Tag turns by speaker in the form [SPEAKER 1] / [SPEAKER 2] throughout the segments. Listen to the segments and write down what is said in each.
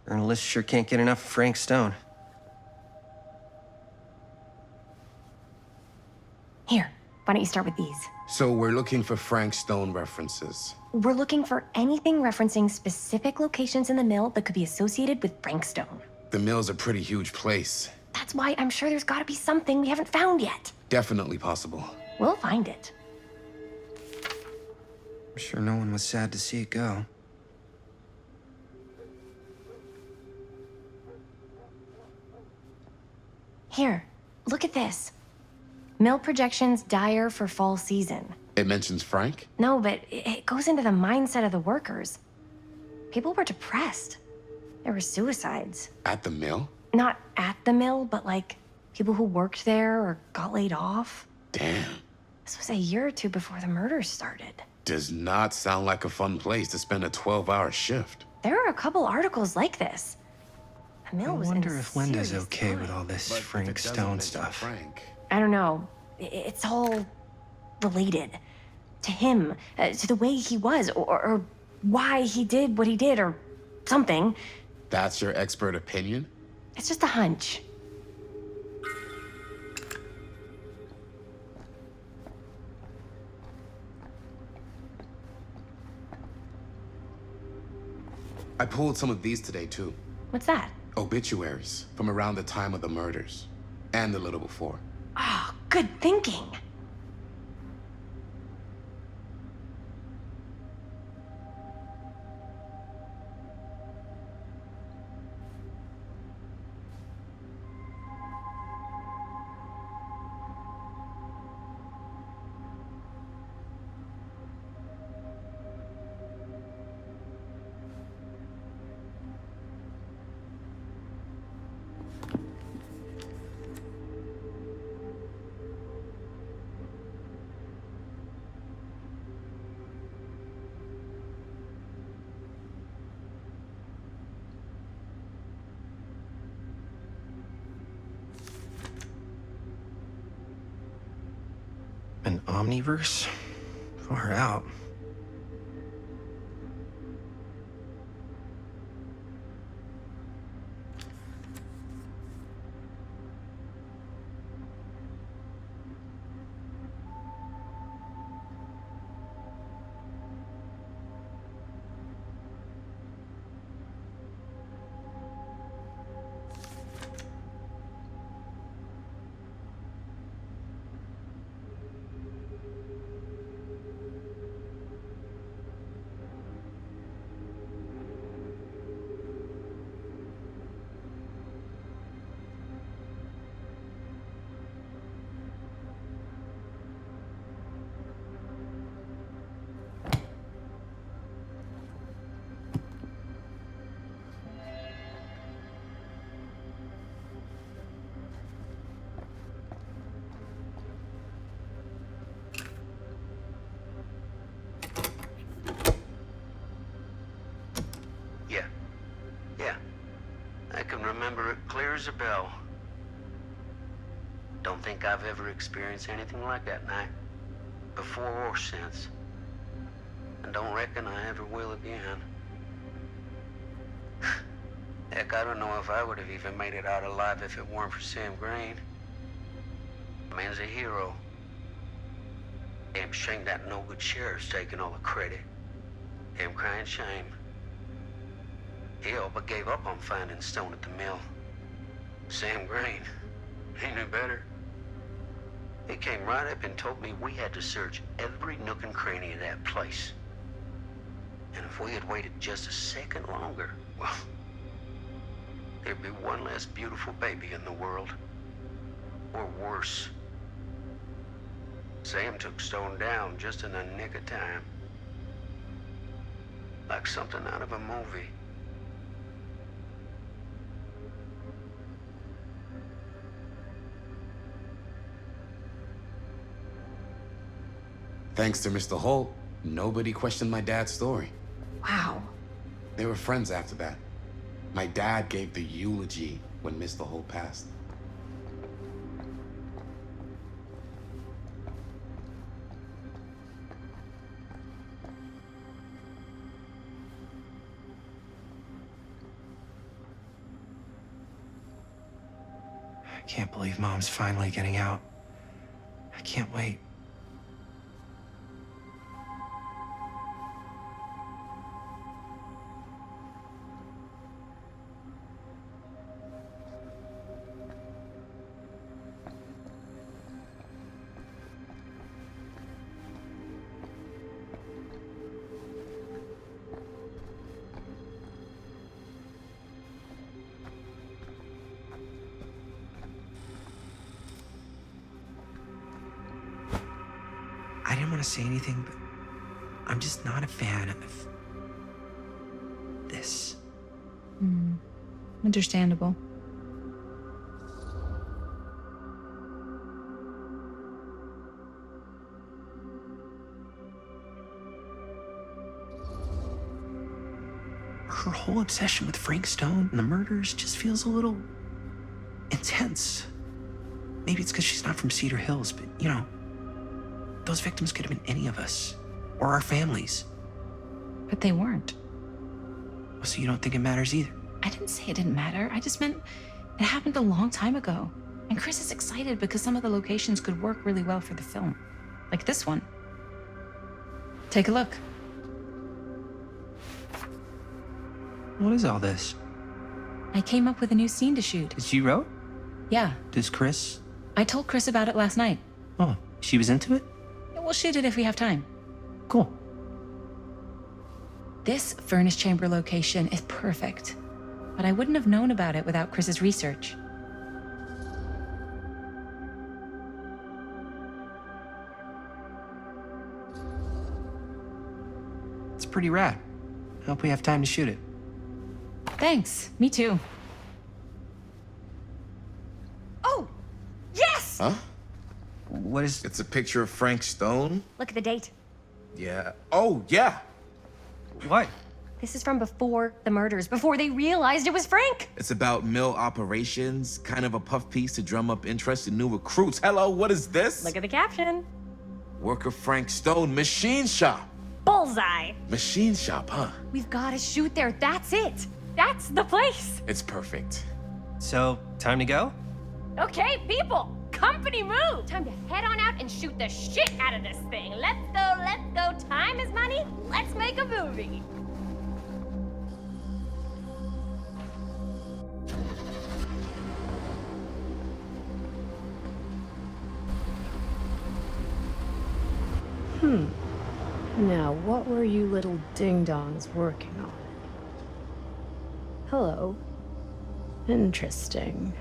[SPEAKER 1] Journalists sure can't get enough of Frank Stone.
[SPEAKER 2] Here, why don't you start with these?
[SPEAKER 3] So we're looking for Frank Stone references.
[SPEAKER 2] We're looking for anything referencing specific locations in the mill that could be associated with Frank Stone.
[SPEAKER 3] The mill's a pretty huge place.
[SPEAKER 2] That's why I'm sure there's gotta be something we haven't found yet.
[SPEAKER 3] Definitely possible.
[SPEAKER 2] We'll find it.
[SPEAKER 1] I'm sure no one was sad to see it go.
[SPEAKER 2] Here, look at this. Mill projections dire for fall season.
[SPEAKER 3] It mentions Frank?
[SPEAKER 2] No, but it goes into the mindset of the workers. People were depressed. There were suicides.
[SPEAKER 3] At the mill?
[SPEAKER 2] Not at the mill, but like people who worked there or got laid off.
[SPEAKER 3] Damn.
[SPEAKER 2] This was a year or two before the murders started.
[SPEAKER 3] Does not sound like a fun place to spend a 12-hour shift.
[SPEAKER 2] There are a couple articles like this. The mill
[SPEAKER 1] I
[SPEAKER 2] was in
[SPEAKER 1] wonder if Linda's
[SPEAKER 2] serious
[SPEAKER 1] okay
[SPEAKER 2] decline.
[SPEAKER 1] with all this
[SPEAKER 3] But if
[SPEAKER 1] Frank
[SPEAKER 3] it doesn't
[SPEAKER 1] Stone
[SPEAKER 3] mention
[SPEAKER 1] stuff.
[SPEAKER 3] Frank.
[SPEAKER 2] I don't know. It's all related to him, to the way he was, or why he did what he did, or something.
[SPEAKER 3] That's your expert opinion?
[SPEAKER 2] It's just a hunch.
[SPEAKER 3] I pulled some of these today, too.
[SPEAKER 2] What's that?
[SPEAKER 3] Obituaries from around the time of the murders. And a little before.
[SPEAKER 2] Oh, good thinking.
[SPEAKER 1] An omniverse? Far out.
[SPEAKER 4] Yeah. I can remember it clear as a bell. Don't think I've ever experienced anything like that night. Before or since. And don't reckon I ever will again. Heck, I don't know if I would have even made it out alive if it weren't for Sam Green. Man's a hero. Damn shame that no-good sheriff's taking all the credit. Damn crying shame. He all but gave up on finding Stone at the mill. Sam Green, he knew better. He came right up and told me we had to search every nook and cranny of that place. And if we had waited just a second longer, well, there'd be one less beautiful baby in the world. Or worse. Sam took Stone down just in the nick of time. Like something out of a movie.
[SPEAKER 3] Thanks to Mr. Holt, nobody questioned my dad's story.
[SPEAKER 2] Wow.
[SPEAKER 3] They were friends after that. My dad gave the eulogy when Mr. Holt passed.
[SPEAKER 1] Can't believe Mom's finally getting out. I can't wait. I didn't want to say anything, but I'm just not a fan of this.
[SPEAKER 5] Understandable.
[SPEAKER 1] Her whole obsession with Frank Stone and the murders just feels a little intense. Maybe it's because she's not from Cedar Hills, but you know, those victims could have been any of us or our families.
[SPEAKER 5] But they weren't.
[SPEAKER 1] So you don't think it matters either?
[SPEAKER 5] I didn't say it didn't matter. I just meant it happened a long time ago. And Chris is excited because some of the locations could work really well for the film. Like this one. Take a look.
[SPEAKER 1] What is all this?
[SPEAKER 5] I came up with a new scene to shoot.
[SPEAKER 1] That you wrote?
[SPEAKER 5] Yeah,
[SPEAKER 1] Does Chris?
[SPEAKER 5] I told Chris about it last night.
[SPEAKER 1] Oh, she was into it?
[SPEAKER 5] We'll shoot it if we have time.
[SPEAKER 1] Cool.
[SPEAKER 5] This furnace chamber location is perfect. But I wouldn't have known about it without Chris's research.
[SPEAKER 1] It's pretty rad. I hope we have time to shoot it.
[SPEAKER 5] Thanks. Me too.
[SPEAKER 2] Oh, yes!
[SPEAKER 3] Huh?
[SPEAKER 1] What is...
[SPEAKER 6] It's a picture of Frank Stone?
[SPEAKER 2] Look at the date.
[SPEAKER 6] Yeah. Oh, yeah.
[SPEAKER 1] What?
[SPEAKER 2] This is from before the murders, before they realized it was Frank.
[SPEAKER 6] It's about mill operations, kind of a puff piece to drum up interest in new recruits. Hello, what is this?
[SPEAKER 2] Look at the caption.
[SPEAKER 6] Worker Frank Stone, machine shop.
[SPEAKER 2] Bullseye.
[SPEAKER 6] Machine shop, huh?
[SPEAKER 2] We've got to shoot there. That's it. That's the place.
[SPEAKER 6] It's perfect.
[SPEAKER 1] So, time to go?
[SPEAKER 2] Okay, people. Company move. Time to head on out and shoot the shit out of this thing. Let's go, let's go. Time is money. Let's make a movie.
[SPEAKER 7] Now, what were you little ding-dongs working on? Hello. Interesting.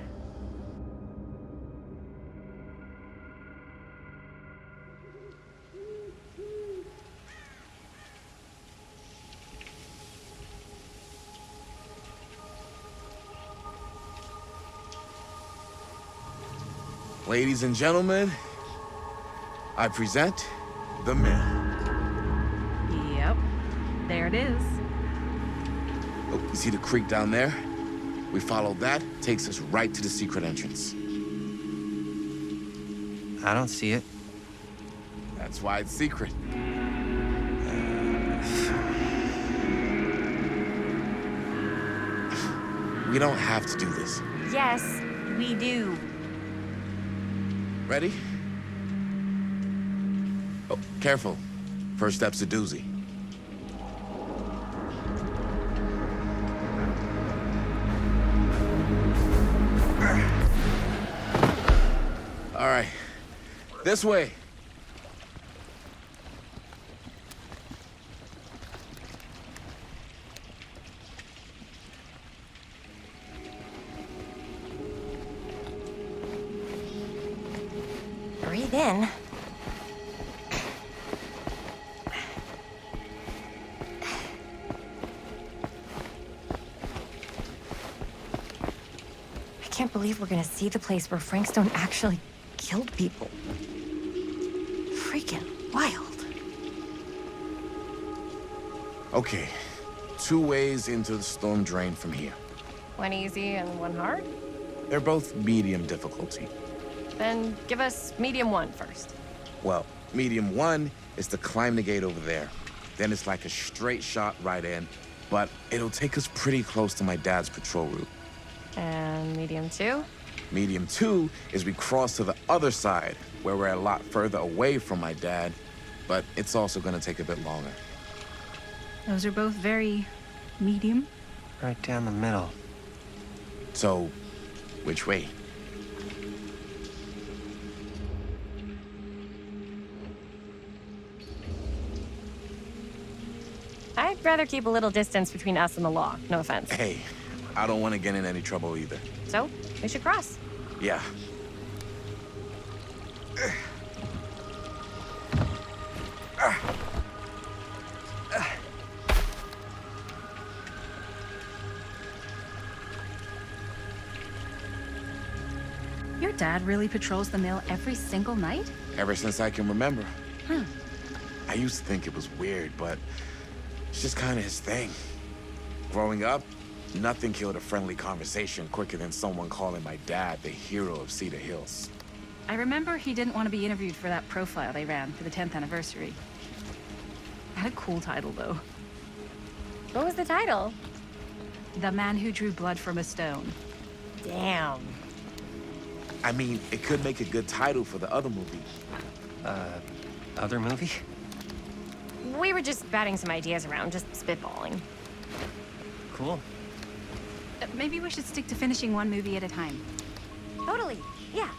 [SPEAKER 6] Ladies and gentlemen, I present The Mill.
[SPEAKER 5] Yep. There it is.
[SPEAKER 6] Oh, you see the creek down there? We follow that, takes us right to the secret entrance.
[SPEAKER 1] I don't see it.
[SPEAKER 6] That's why it's secret. We don't have to do this.
[SPEAKER 2] Yes, we do.
[SPEAKER 6] Ready? Oh, careful. First step's a doozy. All right. This way.
[SPEAKER 2] Breathe in. I can't believe we're gonna see the place where Frank Stone actually killed people. Freaking wild.
[SPEAKER 6] Okay. 2 ways into the storm drain from here.
[SPEAKER 2] One easy and one hard?
[SPEAKER 6] They're both medium difficulty.
[SPEAKER 2] Then give us medium one first.
[SPEAKER 6] Well, medium 1 is to climb the gate over there. Then it's like a straight shot right in, but it'll take us pretty close to my dad's patrol route.
[SPEAKER 2] And medium two?
[SPEAKER 6] Medium 2 is we cross to the other side, where we're a lot further away from my dad, but it's also gonna take a bit longer.
[SPEAKER 5] Those are both very medium.
[SPEAKER 1] Right down the middle.
[SPEAKER 6] So, which way?
[SPEAKER 2] I'd rather keep a little distance between us and the law. No offense.
[SPEAKER 6] Hey, I don't want to get in any trouble either.
[SPEAKER 2] So, we should cross.
[SPEAKER 6] Yeah.
[SPEAKER 5] Your dad really patrols the mill every single night?
[SPEAKER 6] Ever since I can remember.
[SPEAKER 5] Huh.
[SPEAKER 6] I used to think it was weird, but it's just kind of his thing. Growing up, nothing killed a friendly conversation quicker than someone calling my dad the hero of Cedar Hills.
[SPEAKER 5] I remember he didn't want to be interviewed for that profile they ran for the 10th anniversary. Had a cool title, though.
[SPEAKER 2] What was the title?
[SPEAKER 5] The Man Who Drew Blood from a Stone.
[SPEAKER 2] Damn.
[SPEAKER 6] I mean, it could make a good title for the other movie.
[SPEAKER 1] Other movie?
[SPEAKER 2] We were just batting some ideas around, just spitballing.
[SPEAKER 1] Cool.
[SPEAKER 5] Maybe we should stick to finishing one movie at a time.
[SPEAKER 2] Totally. Yeah.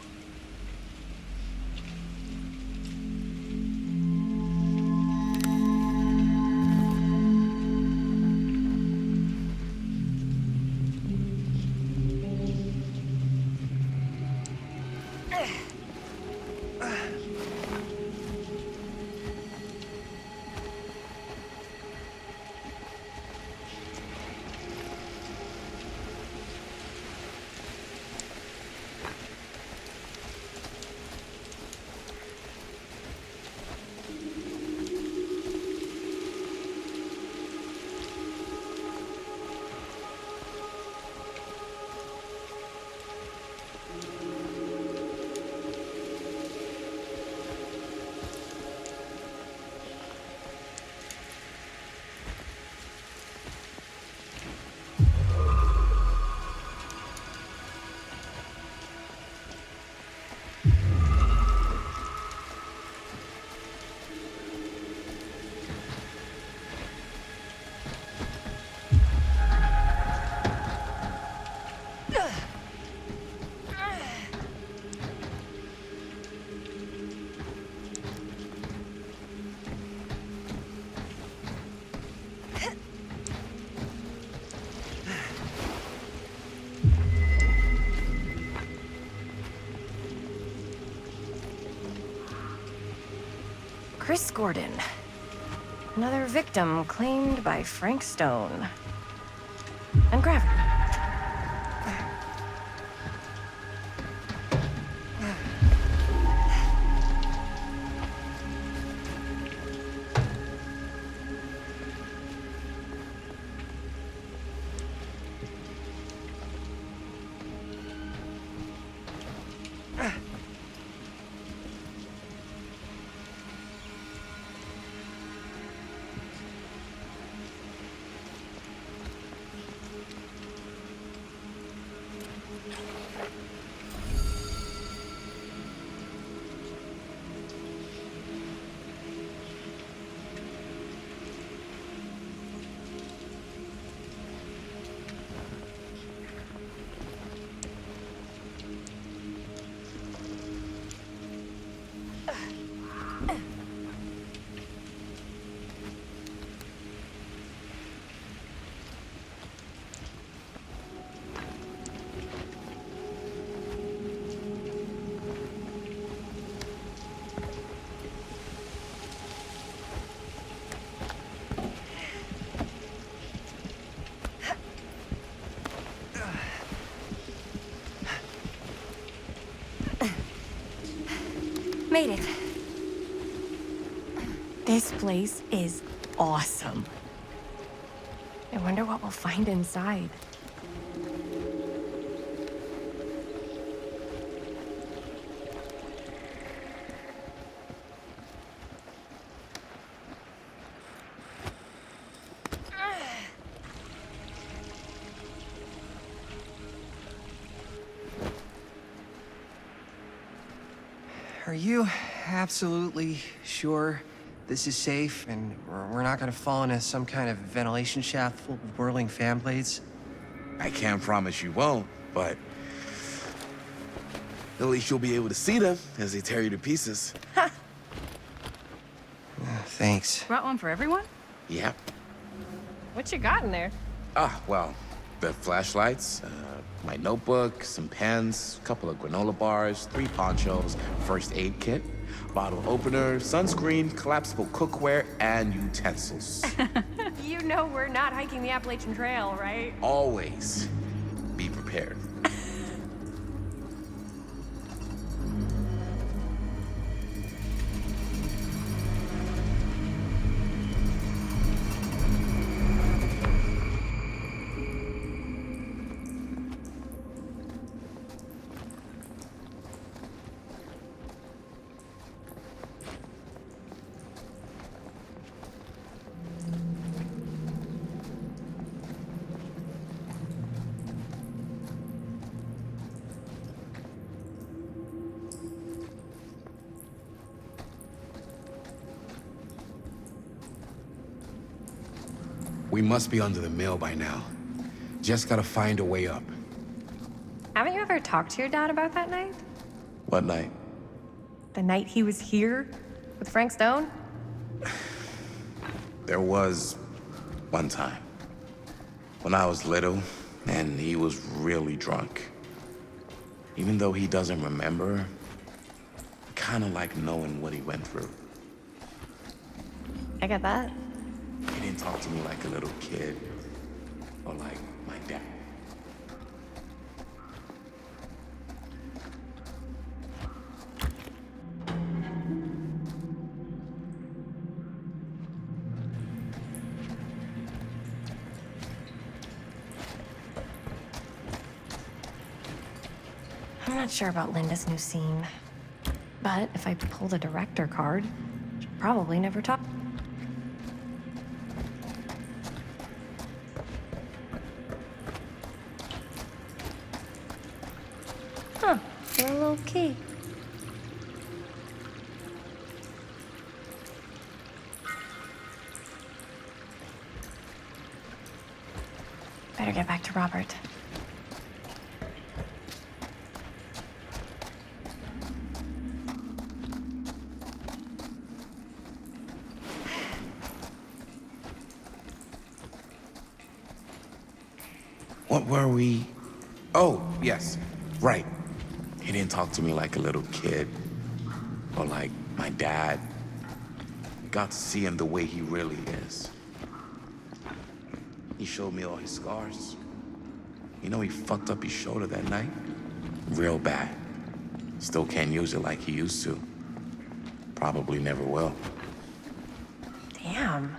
[SPEAKER 2] Chris Gordon. Another victim claimed by Frank Stone. And gravity. Made it. This place is awesome. I wonder what we'll find inside.
[SPEAKER 8] Are you absolutely sure this is safe and we're not gonna fall into some kind of ventilation shaft full of whirling fan blades?
[SPEAKER 6] I can't promise you won't, but at least you'll be able to see them as they tear you to pieces.
[SPEAKER 8] Thanks.
[SPEAKER 5] Brought one for everyone?
[SPEAKER 6] Yep.
[SPEAKER 7] What you got in there?
[SPEAKER 6] Well, the flashlights, my notebook, some pens, a couple of granola bars, 3 ponchos, first aid kit, bottle opener, sunscreen, collapsible cookware, and utensils.
[SPEAKER 7] You know we're not hiking the Appalachian Trail, right?
[SPEAKER 6] Always be prepared.
[SPEAKER 3] We must be under the mill by now. Just gotta find a way up.
[SPEAKER 2] Haven't you ever talked to your dad about that night?
[SPEAKER 3] What night?
[SPEAKER 2] The night he was here with Frank Stone?
[SPEAKER 3] There was one time when I was little and he was really drunk. Even though he doesn't remember, I kind of like knowing what he went through.
[SPEAKER 2] I get that.
[SPEAKER 3] He didn't talk to me like a little kid or like my dad.
[SPEAKER 2] I'm not sure about Linda's new scene. But if I pull the director card, she'll probably never talk. Huh, a little key. Better get back to Robert.
[SPEAKER 3] What were we? Oh, yes, right. He didn't talk to me like a little kid or like my dad. I got to see him the way he really is. He showed me all his scars. You know, he fucked up his shoulder that night. Real bad. Still can't use it like he used to. Probably never will.
[SPEAKER 2] Damn.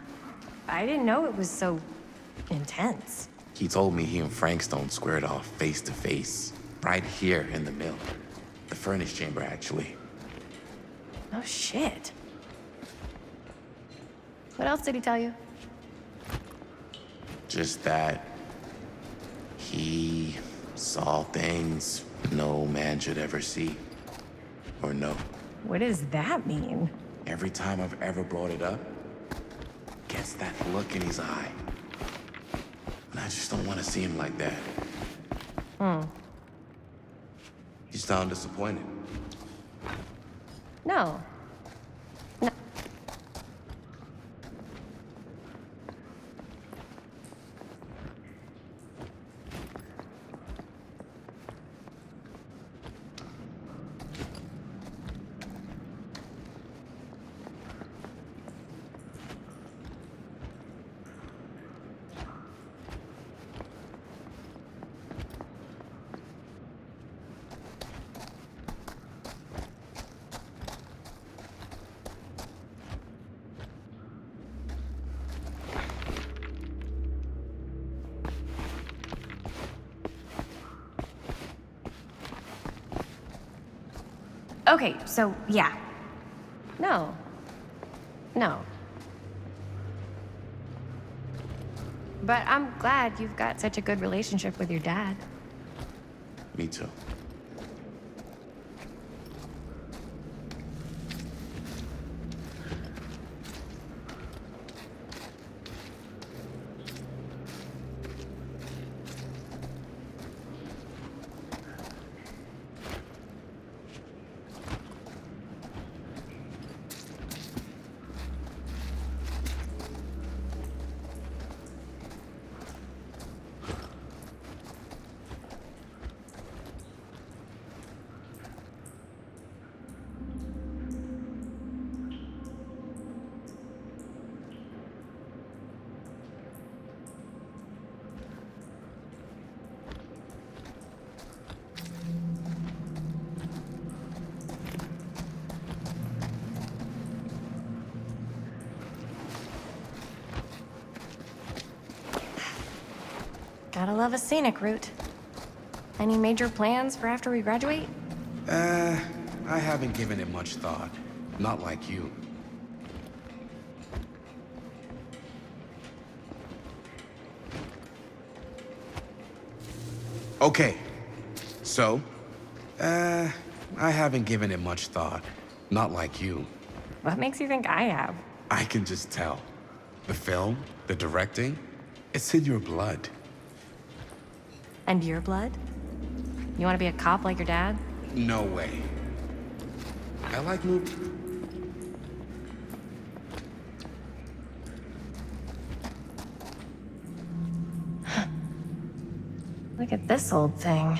[SPEAKER 2] I didn't know it was so intense.
[SPEAKER 3] He told me he and Frank Stone squared off face to face, right here in the mill. The furnace chamber, actually.
[SPEAKER 2] Oh, shit. What else did he tell you?
[SPEAKER 3] Just that he saw things no man should ever see or know.
[SPEAKER 2] What does that mean?
[SPEAKER 3] Every time I've ever brought it up, gets that look in his eye. And I just don't want to see him like that. You sound disappointed.
[SPEAKER 2] No. No. Okay, so yeah. No. No. But I'm glad you've got such a good relationship with your dad.
[SPEAKER 3] Me too.
[SPEAKER 2] love a scenic route. Any major plans for after we graduate?
[SPEAKER 3] I haven't given it much thought. Not like you. Okay. So, I haven't given it much thought. Not like you.
[SPEAKER 2] What makes you think I have?
[SPEAKER 3] I can just tell. The film, the directing, it's in your blood.
[SPEAKER 2] And your blood? You want to be a cop like your dad?
[SPEAKER 3] No way. I like movies.
[SPEAKER 2] Look at this old thing.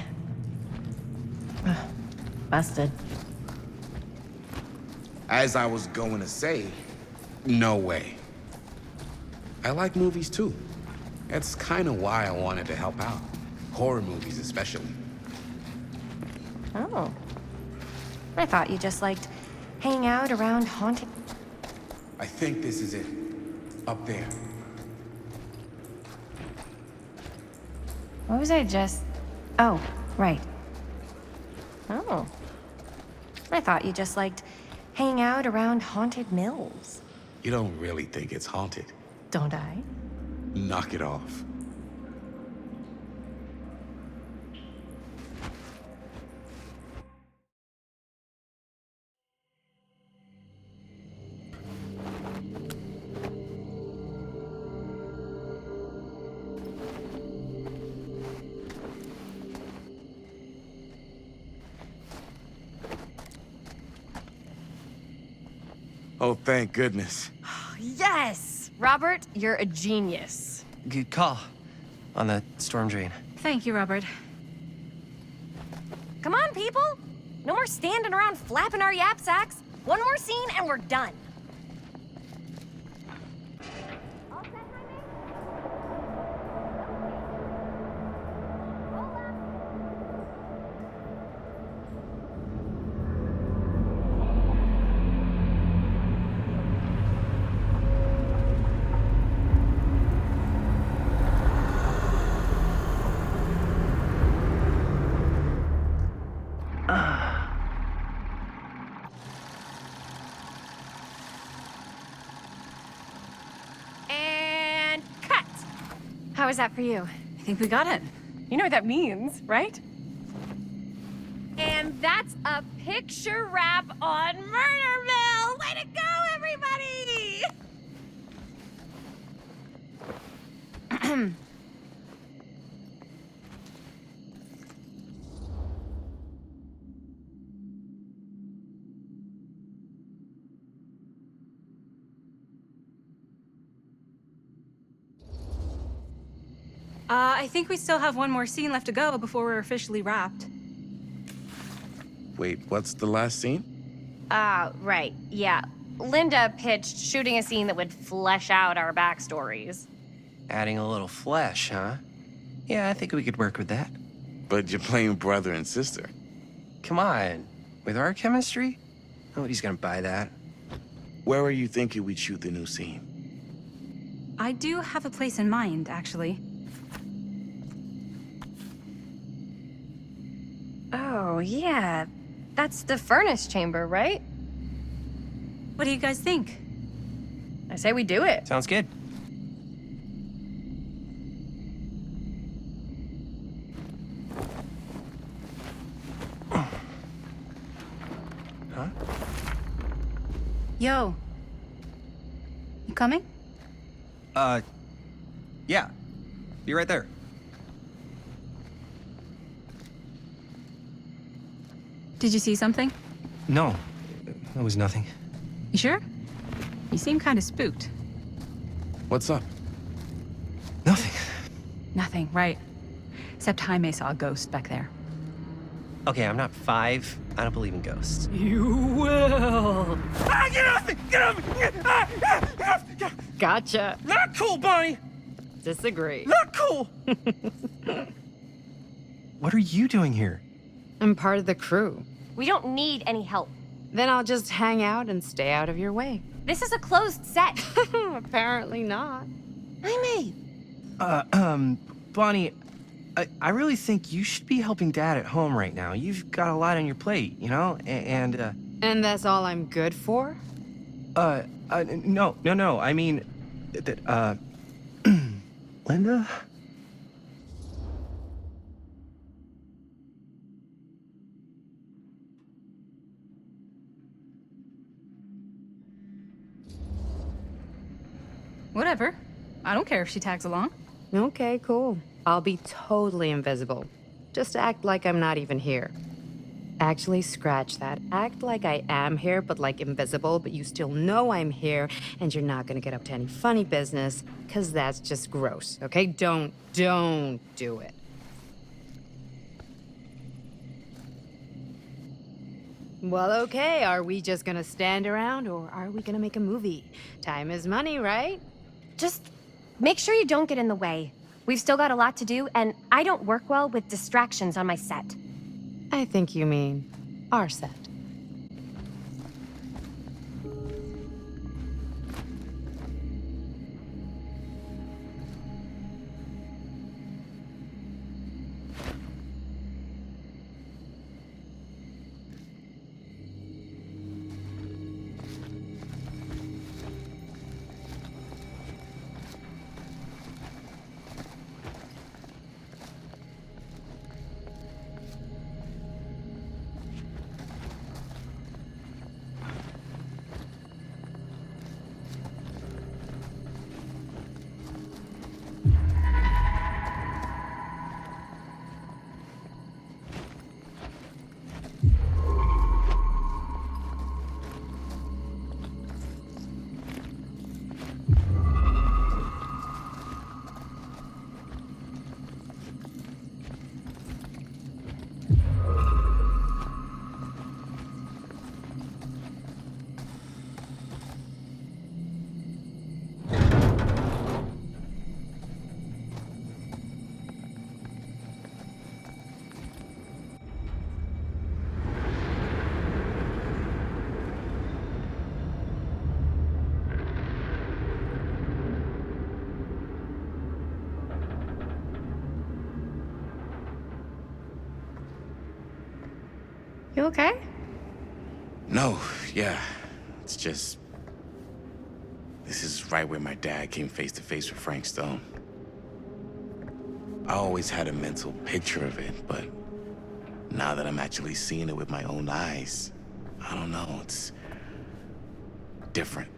[SPEAKER 2] Ugh, busted.
[SPEAKER 3] As I was going to say, no way. I like movies too. That's kind of why I wanted to help out. Horror movies especially.
[SPEAKER 2] Oh. I thought you just liked hanging out around haunted...
[SPEAKER 3] I think this is it. Up there.
[SPEAKER 2] What was I just... Oh, right. Oh. I thought you just liked hanging out around haunted mills.
[SPEAKER 3] You don't really think it's haunted.
[SPEAKER 2] Don't I?
[SPEAKER 3] Knock it off. Oh, thank goodness.
[SPEAKER 2] Yes! Robert, you're a genius.
[SPEAKER 8] Good call on the storm drain.
[SPEAKER 5] Thank you, Robert.
[SPEAKER 2] Come on, people! No more standing around flapping our yap sacks. One more scene and we're done. And cut! How was that for you?
[SPEAKER 5] I think we got it.
[SPEAKER 2] You know what that means, right? And that's a picture wrap on Murderville! Way to go, everybody!
[SPEAKER 5] I think we still have one more scene left to go before we're officially wrapped.
[SPEAKER 3] Wait, what's the last scene?
[SPEAKER 2] Right, yeah. Linda pitched shooting a scene that would flesh out our backstories.
[SPEAKER 8] Adding a little flesh, huh? Yeah, I think we could work with that.
[SPEAKER 3] But you're playing brother and sister.
[SPEAKER 8] Come on. With our chemistry? Nobody's gonna buy that.
[SPEAKER 3] Where are you thinking we'd shoot the new scene?
[SPEAKER 5] I do have a place in mind, actually.
[SPEAKER 2] Oh, yeah. That's the furnace chamber, right?
[SPEAKER 5] What do you guys think?
[SPEAKER 2] I say we do it.
[SPEAKER 8] Sounds good. Huh?
[SPEAKER 5] Yo. You coming?
[SPEAKER 8] Yeah. Be right there.
[SPEAKER 5] Did you see something?
[SPEAKER 8] No, it was nothing.
[SPEAKER 5] You sure? You seem kind of spooked.
[SPEAKER 3] What's up?
[SPEAKER 8] Nothing.
[SPEAKER 5] Nothing, right. Except Jaime saw a ghost back there.
[SPEAKER 8] Okay, I'm not 5. I don't believe in ghosts.
[SPEAKER 5] You will.
[SPEAKER 8] Ah, get off me! Get off me! Get off!
[SPEAKER 7] Gotcha.
[SPEAKER 8] Not cool, Bonnie!
[SPEAKER 7] Disagree.
[SPEAKER 8] Not cool! What are you doing here?
[SPEAKER 7] I'm part of the crew.
[SPEAKER 2] We don't need any help.
[SPEAKER 7] Then I'll just hang out and stay out of your way.
[SPEAKER 2] This is a closed set.
[SPEAKER 7] Apparently not.
[SPEAKER 2] Jaime!
[SPEAKER 8] Bonnie, I really think you should be helping Dad at home right now. You've got a lot on your plate, you know?
[SPEAKER 7] And that's all I'm good for?
[SPEAKER 8] No. I mean, Linda?
[SPEAKER 5] Whatever. I don't care if she tags along.
[SPEAKER 7] Okay, cool. I'll be totally invisible. Just act like I'm not even here. Actually, scratch that. Act like I am here, but like invisible, but you still know I'm here, and you're not gonna get up to any funny business, because that's just gross, okay? Don't do it. Well, okay, are we just gonna stand around, or are we gonna make a movie? Time is money, right?
[SPEAKER 2] Just make sure you don't get in the way. We've still got a lot to do, and I don't work well with distractions on my set.
[SPEAKER 7] I think you mean our set.
[SPEAKER 2] You okay?
[SPEAKER 3] No, yeah. It's just... This is right where my dad came face to face with Frank Stone. I always had a mental picture of it, but now that I'm actually seeing it with my own eyes, I don't know, it's different.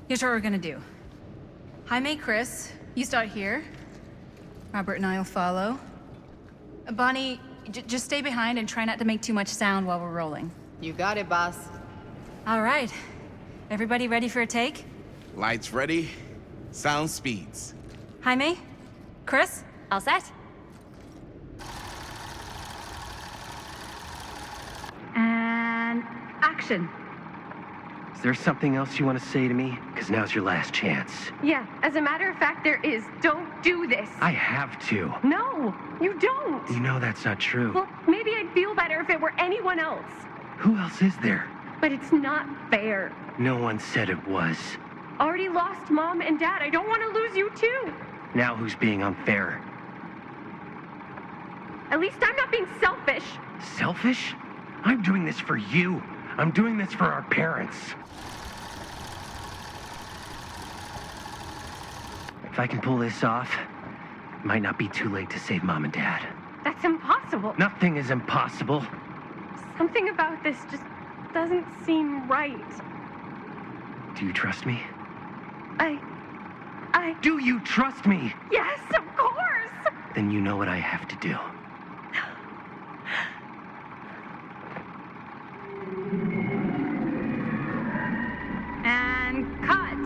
[SPEAKER 9] Here's what we're gonna do. Jaime, Chris, you start here. Robert and I will follow. Bonnie, just stay behind and try not to make too much sound while we're rolling.
[SPEAKER 7] You got it, boss.
[SPEAKER 9] All right. Everybody ready for a take?
[SPEAKER 6] Lights ready, sound speeds.
[SPEAKER 9] Jaime? Chris?
[SPEAKER 2] All set?
[SPEAKER 9] And action.
[SPEAKER 8] Is there something else you want to say to me? Because now's your last chance.
[SPEAKER 10] Yeah, as a matter of fact, there is. Don't do this.
[SPEAKER 8] I have to.
[SPEAKER 10] No, you don't.
[SPEAKER 8] You know that's not true.
[SPEAKER 10] Well, maybe I'd feel better if it were anyone else.
[SPEAKER 8] Who else is there?
[SPEAKER 10] But it's not fair.
[SPEAKER 8] No one said it was.
[SPEAKER 10] Already lost Mom and Dad. I don't want to lose you too.
[SPEAKER 8] Now who's being unfair?
[SPEAKER 10] At least I'm not being selfish.
[SPEAKER 8] Selfish? I'm doing this for you. I'm doing this for our parents. If I can pull this off, it might not be too late to save Mom and Dad.
[SPEAKER 10] That's impossible.
[SPEAKER 8] Nothing is impossible.
[SPEAKER 10] Something about this just doesn't seem right.
[SPEAKER 8] Do you trust me?
[SPEAKER 10] I...
[SPEAKER 8] Do you trust me?
[SPEAKER 10] Yes, of course!
[SPEAKER 8] Then you know what I have to do.
[SPEAKER 9] And cut.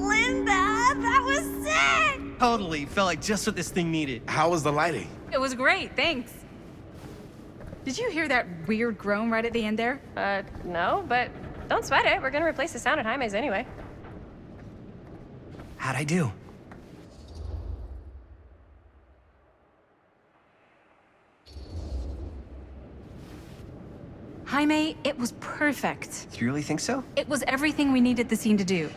[SPEAKER 2] Linda, that was sick!
[SPEAKER 8] Totally. Felt like just what this thing needed.
[SPEAKER 6] How was the lighting?
[SPEAKER 9] It was great, thanks. Did you hear that weird groan right at the end there?
[SPEAKER 2] No, but don't sweat it. We're gonna replace the sound at Jaime's anyway.
[SPEAKER 1] How'd I do?
[SPEAKER 9] Jaime, it was perfect.
[SPEAKER 8] Do you really think so?
[SPEAKER 9] It was everything we needed the scene to do.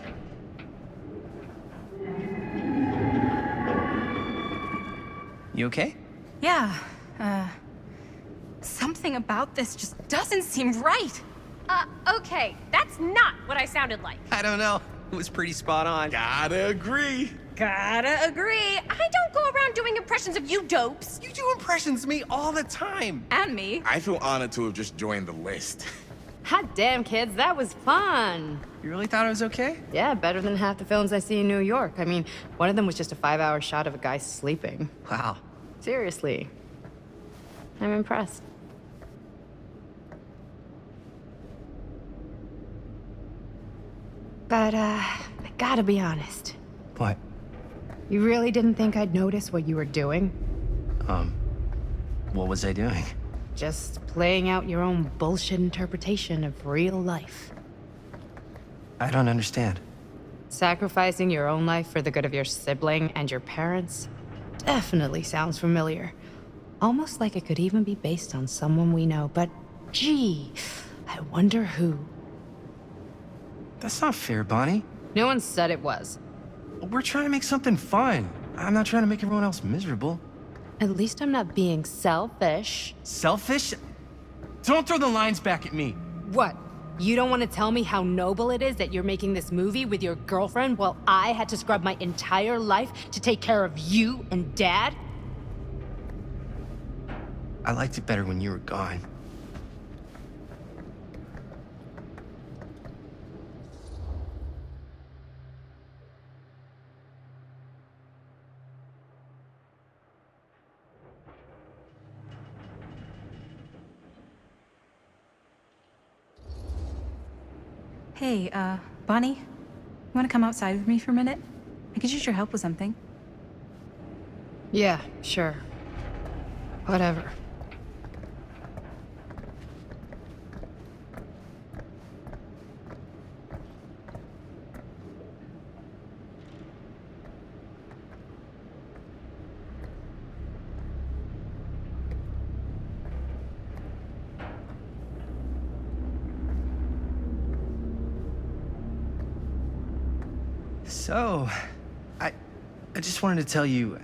[SPEAKER 8] You okay?
[SPEAKER 9] Yeah, something about this just doesn't seem right.
[SPEAKER 2] Okay, that's not what I sounded like.
[SPEAKER 8] I don't know. It was pretty spot on.
[SPEAKER 6] Gotta agree.
[SPEAKER 2] Gotta agree. I don't go around doing impressions of you dopes.
[SPEAKER 8] You do impressions of me all the time.
[SPEAKER 9] And me.
[SPEAKER 6] I feel honored to have just joined the list.
[SPEAKER 7] Hot damn, kids, that was fun.
[SPEAKER 8] You really thought it was okay?
[SPEAKER 7] Yeah, better than half the films I see in New York. I mean, one of them was just a 5-hour shot of a guy sleeping.
[SPEAKER 8] Wow.
[SPEAKER 7] Seriously. I'm impressed. But, I gotta be honest.
[SPEAKER 8] What?
[SPEAKER 7] You really didn't think I'd notice what you were doing?
[SPEAKER 8] What was I doing?
[SPEAKER 7] Just playing out your own bullshit interpretation of real life.
[SPEAKER 8] I don't understand.
[SPEAKER 7] Sacrificing your own life for the good of your sibling and your parents definitely sounds familiar. Almost like it could even be based on someone we know, but gee, I wonder who.
[SPEAKER 8] That's not fair, Bonnie.
[SPEAKER 7] No one said it was.
[SPEAKER 8] We're trying to make something fun. I'm not trying to make everyone else miserable.
[SPEAKER 7] At least I'm not being selfish.
[SPEAKER 8] Selfish? Don't throw the lines back at me.
[SPEAKER 7] What? You don't want to tell me how noble it is that you're making this movie with your girlfriend while I had to scrub my entire life to take care of you and Dad?
[SPEAKER 8] I liked it better when you were gone.
[SPEAKER 9] Hey, Bonnie, you want to come outside with me for a minute? I could use your help with something.
[SPEAKER 7] Yeah, sure. Whatever.
[SPEAKER 8] So, I just wanted to tell you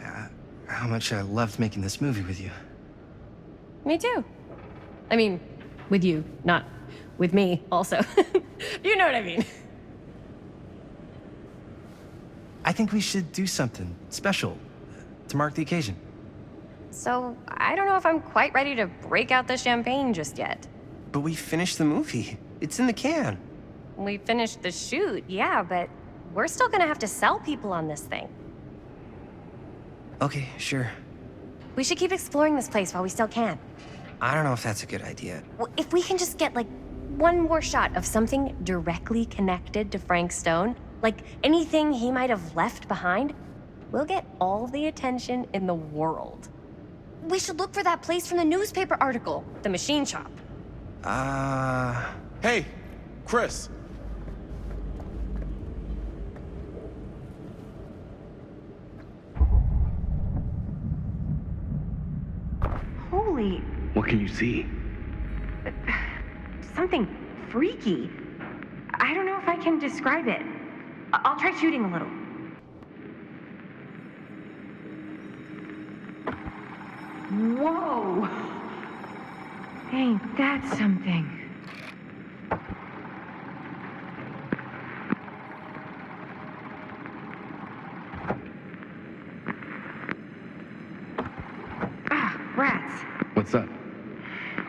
[SPEAKER 8] how much I loved making this movie with you.
[SPEAKER 2] Me too. I mean, with you, not with me, also. You know what I mean.
[SPEAKER 8] I think we should do something special to mark the occasion.
[SPEAKER 2] So, I don't know if I'm quite ready to break out the champagne just yet.
[SPEAKER 8] But we finished the movie. It's in the can.
[SPEAKER 2] We finished the shoot, yeah, but we're still gonna have to sell people on this thing.
[SPEAKER 8] Okay, sure.
[SPEAKER 2] We should keep exploring this place while we still can.
[SPEAKER 8] I don't know if that's a good idea.
[SPEAKER 2] If we can just get, like, one more shot of something directly connected to Frank Stone, like anything he might have left behind, we'll get all the attention in the world. We should look for that place from the newspaper article, the machine shop.
[SPEAKER 6] Hey, Chris.
[SPEAKER 10] Holy,
[SPEAKER 1] What can you see?
[SPEAKER 10] something freaky. I don't know if I can describe it. I'll try shooting a little. Whoa! Ain't that something? Ah, rats.
[SPEAKER 1] What's up?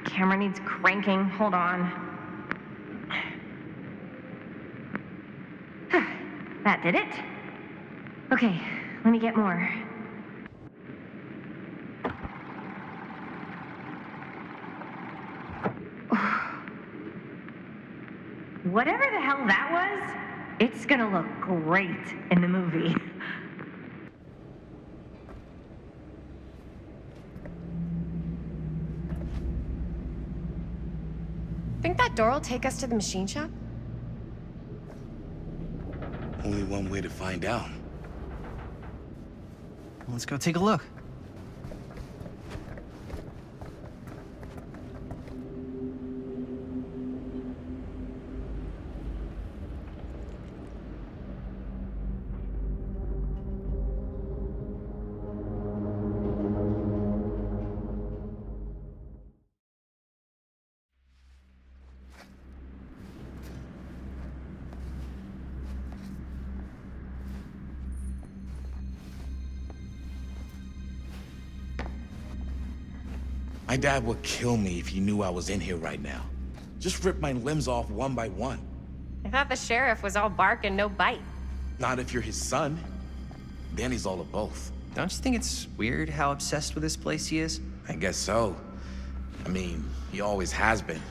[SPEAKER 10] Camera needs cranking. Hold on. That did it. Okay, let me get more. Whatever the hell that was, it's gonna look great in the movie.
[SPEAKER 2] Think that door will take us to the machine shop?
[SPEAKER 3] Only one way to find out.
[SPEAKER 8] Let's go take a look.
[SPEAKER 3] My dad would kill me if he knew I was in here right now. Just rip my limbs off one by one.
[SPEAKER 2] I thought the sheriff was all bark and no bite.
[SPEAKER 3] Not if you're his son. Then he's all of both.
[SPEAKER 8] Don't you think it's weird how obsessed with this place he is?
[SPEAKER 3] I guess so. I mean, he always has been,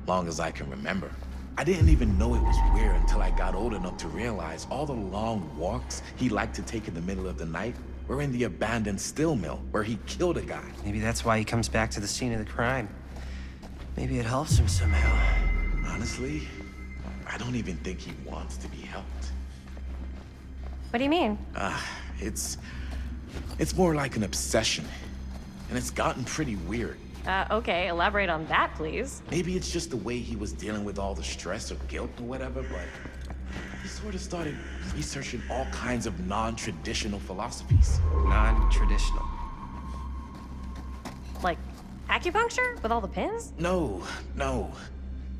[SPEAKER 3] long as I can remember. I didn't even know it was weird until I got old enough to realize all the long walks he liked to take in the middle of the night were in the abandoned steel mill where he killed a guy.
[SPEAKER 8] Maybe that's why he comes back to the scene of the crime. Maybe it helps him somehow.
[SPEAKER 3] Honestly, I don't even think he wants to be helped.
[SPEAKER 2] What do you mean?
[SPEAKER 3] It's more like an obsession. And it's gotten pretty weird.
[SPEAKER 2] Okay, elaborate on that, please.
[SPEAKER 3] Maybe it's just the way he was dealing with all the stress or guilt or whatever, but he sort of started researching all kinds of non-traditional philosophies.
[SPEAKER 8] Non-traditional.
[SPEAKER 2] Like acupuncture with all the pins?
[SPEAKER 3] No.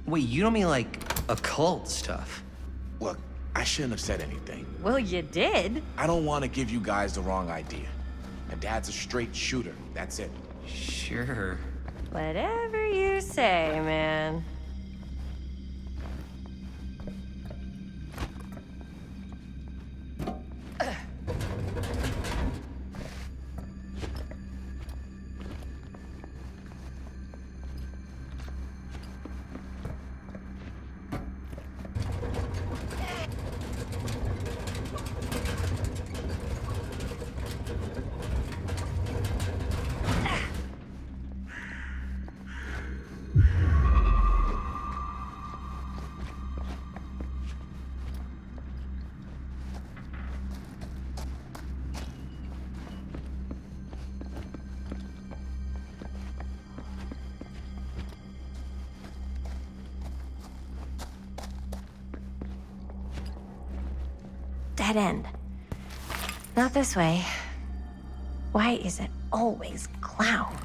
[SPEAKER 8] Wait, you don't mean like occult stuff?
[SPEAKER 3] Look, I shouldn't have said anything.
[SPEAKER 2] Well, you did.
[SPEAKER 3] I don't want to give you guys the wrong idea. My dad's a straight shooter, that's it.
[SPEAKER 8] Sure.
[SPEAKER 2] Whatever you say, man. Dead end. Not this way. Why is it always clowns?